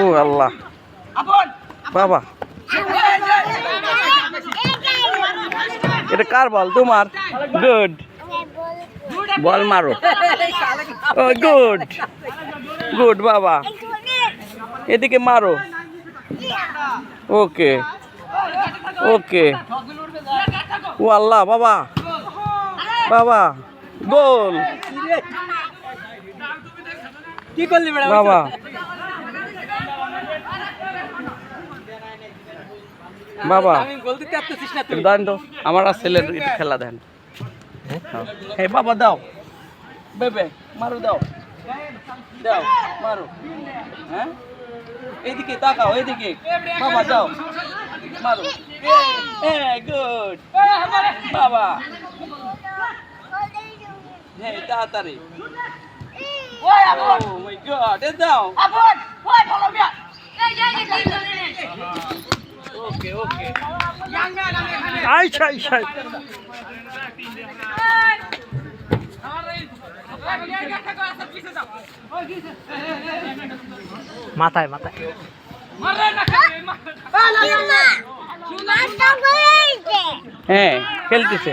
ও আল্লাহ বাবা, এটা কার বল? তোমার? গুড, বল মারো। ও গুড গুড বাবা, এদিকে মারো। ওকে ওকে। ও আল্লাহ বাবা, বাবা গোল কি করলি বাবা। বাবা আমি গোল দিতে আসতেছিস না তুই। দেন তো, আমার আর ছেলের একটু খেলা দেন। হ্যাঁ বাবা দাও, বেবে মারো, দাও দাও মারো। হ্যাঁ এইদিকে তাকাও, এইদিকে বাবা দাও মারো। হ্যাঁ গুড বাবা, হ্যাঁ তাড়াতাড়ি। ও মাই গড, এ দাও। ওকে ওকে। আচ্ছা আচ্ছা। মাথায় মাথায় হ্যাঁ খেলতেছে।